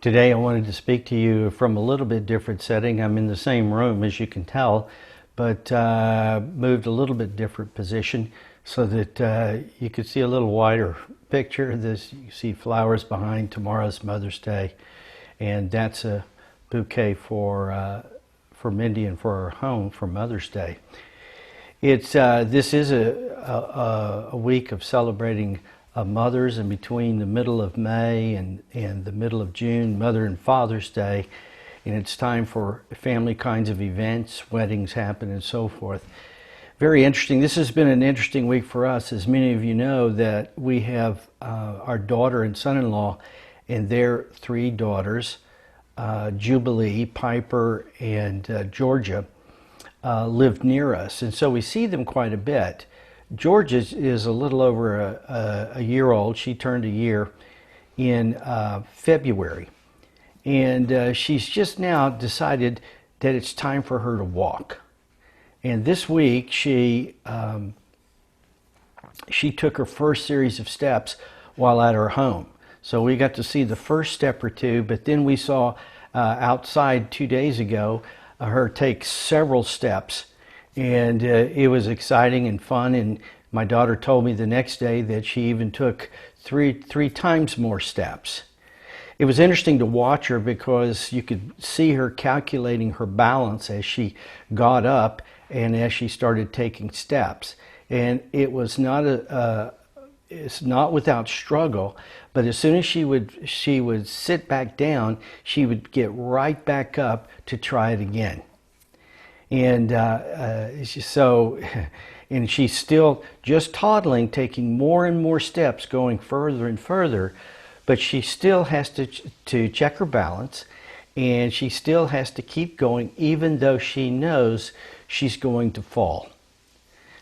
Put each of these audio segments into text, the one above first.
Today I wanted to speak to you from a little bit different setting. I'm in the same room, as you can tell, but moved a little bit different position so that you could see a little wider picture. You see flowers behind. Tomorrow's Mother's Day, and that's a bouquet for Mindy and for our home for Mother's Day. This is a week of celebrating mothers, and between the middle of May and the middle of June, Mother and Father's Day, and it's time for family kinds of events, weddings happen, and so forth. Very interesting. This has been an interesting week for us. As many of you know, that we have our daughter and son-in-law and their three daughters, Jubilee, Piper, and Georgia, lived near us, and so we see them quite a bit. Georgia is a little over a year old. She turned a year in February, and she's just now decided that it's time for her to walk. And this week she took her first series of steps while at her home. So we got to see the first step or two, but then we saw outside 2 days ago her take several steps, and it was exciting and fun. And my daughter told me the next day that she even took three times more steps. It was interesting to watch her because you could see her calculating her balance as she got up and as she started taking steps. And it was it's not without struggle, but as soon as she would sit back down, she would get right back up to try it again. And and she's still just toddling, taking more and more steps, going further and further, but she still has to check her balance, and she still has to keep going even though she knows she's going to fall.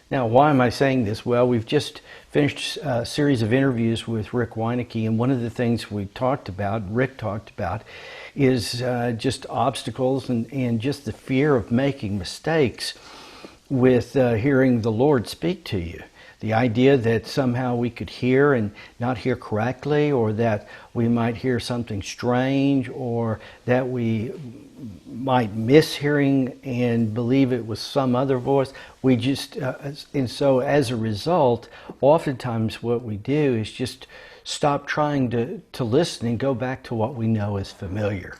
Now, why am I saying this? Well, we've just finished a series of interviews with Rick Weinecke, and one of the things Rick talked about, is just obstacles and just the fear of making mistakes with hearing the Lord speak to you. The idea that somehow we could hear and not hear correctly, or that we might hear something strange, or that we might miss hearing and believe it was some other voice. And so as a result, oftentimes what we do is just stop trying to listen and go back to what we know is familiar.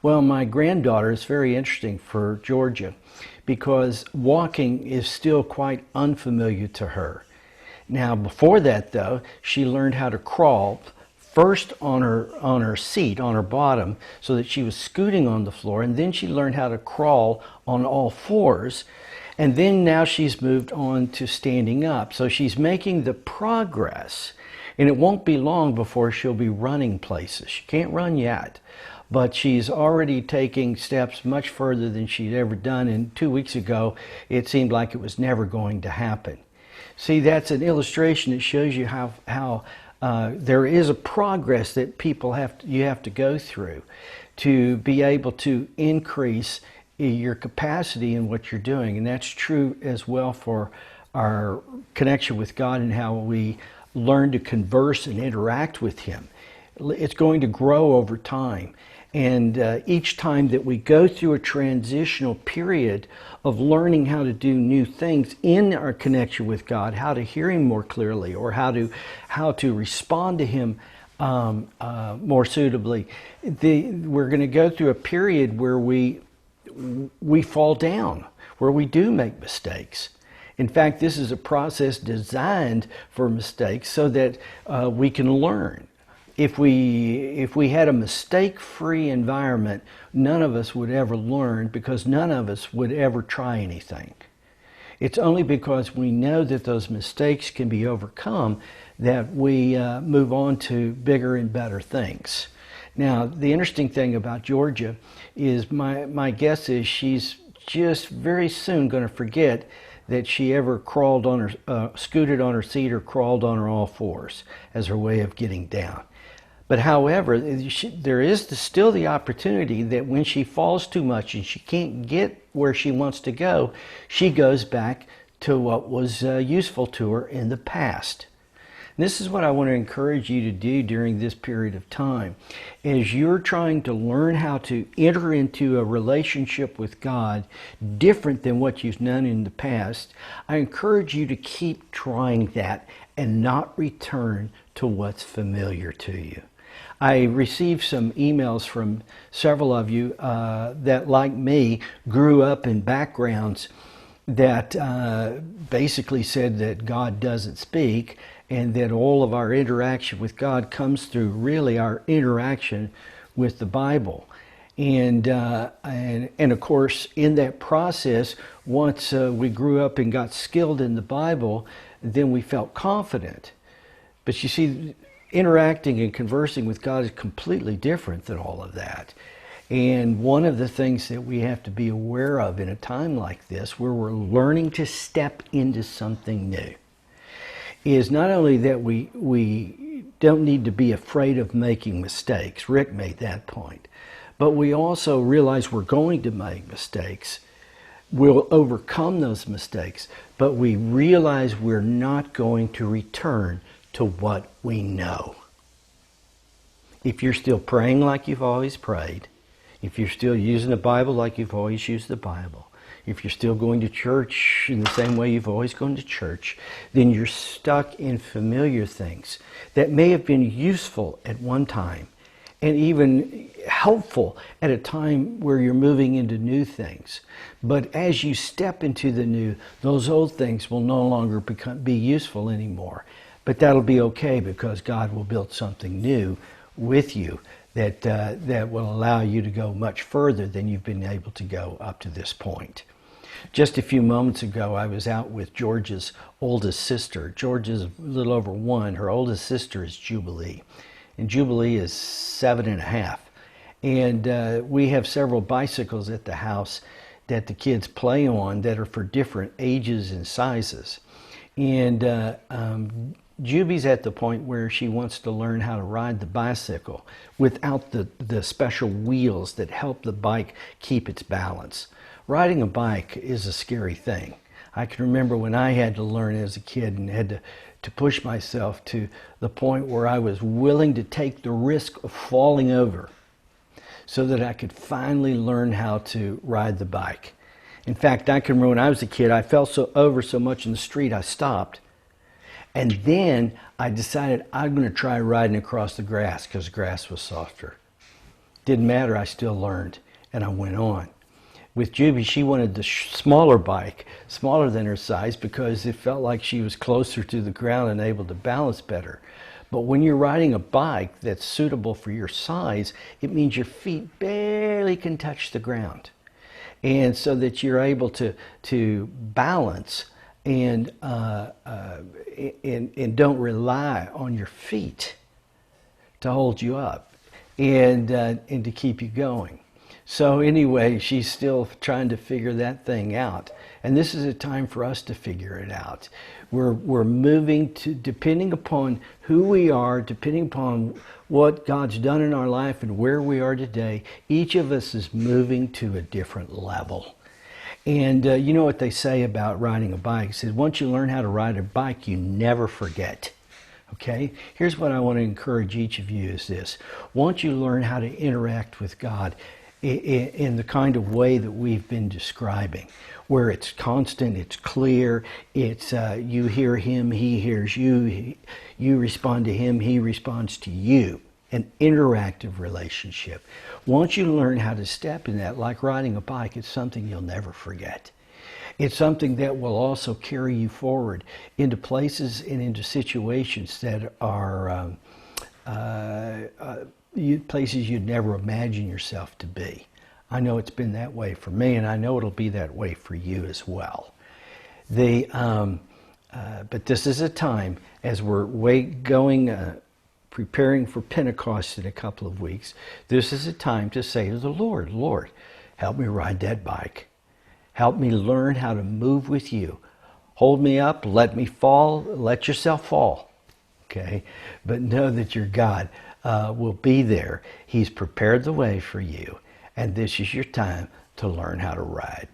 Well, my granddaughter is very interesting for Georgia because walking is still quite unfamiliar to her. Now, before that, though, she learned how to crawl first on her seat, on her bottom, so that she was scooting on the floor, and then she learned how to crawl on all fours, and then now she's moved on to standing up. So she's making the progress, and it won't be long before she'll be running places. She can't run yet, but she's already taking steps much further than she'd ever done, and 2 weeks ago it seemed like it was never going to happen. See, that's an illustration that shows you how there is a progress that you have to go through to be able to increase your capacity in what you're doing. And that's true as well for our connection with God and how we learn to converse and interact with Him. It's going to grow over time. And each time that we go through a transitional period of learning how to do new things in our connection with God, how to hear Him more clearly, or how to respond to Him more suitably, we're going to go through a period where we fall down, where we do make mistakes. In fact, this is a process designed for mistakes so that we can learn. If we had a mistake-free environment, none of us would ever learn, because none of us would ever try anything. It's only because we know that those mistakes can be overcome that we move on to bigger and better things. Now, the interesting thing about Georgia is my guess is she's just very soon going to forget that she ever crawled on her, scooted on her seat or crawled on her all fours as her way of getting down. But however, there is still the opportunity that when she falls too much and she can't get where she wants to go, she goes back to what was useful to her in the past. This is what I want to encourage you to do during this period of time. As you're trying to learn how to enter into a relationship with God different than what you've known in the past, I encourage you to keep trying that and not return to what's familiar to you. I received some emails from several of you that, like me, grew up in backgrounds that basically said that God doesn't speak, and that all of our interaction with God comes through really our interaction with the Bible. And of course, in that process, once we grew up and got skilled in the Bible, then we felt confident. But you see, interacting and conversing with God is completely different than all of that. And one of the things that we have to be aware of in a time like this, where we're learning to step into something new, is not only that we don't need to be afraid of making mistakes. Rick made that point. But we also realize we're going to make mistakes. We'll overcome those mistakes, but we realize we're not going to return to what we know. If you're still praying like you've always prayed, if you're still using the Bible like you've always used the Bible, if you're still going to church in the same way you've always gone to church, then you're stuck in familiar things that may have been useful at one time and even helpful at a time where you're moving into new things. But as you step into the new, those old things will no longer be useful anymore. But that'll be okay, because God will build something new with you that will allow you to go much further than you've been able to go up to this point. Just a few moments ago, I was out with George's oldest sister. George is a little over 1. Her oldest sister is Jubilee, and Jubilee is 7.5. And we have several bicycles at the house that the kids play on that are for different ages and sizes. And Juby's at the point where she wants to learn how to ride the bicycle without the special wheels that help the bike keep its balance. Riding a bike is a scary thing. I can remember when I had to learn as a kid and had to push myself to the point where I was willing to take the risk of falling over so that I could finally learn how to ride the bike. In fact, I can remember when I was a kid, I fell over so much in the street, I stopped. And then I decided I'm going to try riding across the grass, because the grass was softer. Didn't matter, I still learned, and I went on. With Juby, she wanted the smaller bike, smaller than her size, because it felt like she was closer to the ground and able to balance better. But when you're riding a bike that's suitable for your size, it means your feet barely can touch the ground. And so that you're able to balance and don't rely on your feet to hold you up and to keep you going. So anyway, she's still trying to figure that thing out. And this is a time for us to figure it out. We're moving to, depending upon who we are, depending upon what God's done in our life and where we are today, each of us is moving to a different level. And you know what they say about riding a bike? It says once you learn how to ride a bike, you never forget. Okay? Here's what I want to encourage each of you is this. Once you learn how to interact with God in the kind of way that we've been describing, where it's constant, it's clear, it's you hear him, he hears you, you respond to him, he responds to you. An interactive relationship. Once you learn how to step in that, like riding a bike, it's something you'll never forget. It's something that will also carry you forward into places and into situations that are places you'd never imagine yourself to be. I know it's been that way for me, and I know it'll be that way for you as well. But this is a time, as we're preparing for Pentecost in a couple of weeks, this is a time to say to the Lord, Lord, help me ride that bike. Help me learn how to move with you. Hold me up, let me fall, let yourself fall. Okay? But know that your God will be there. He's prepared the way for you, and this is your time to learn how to ride.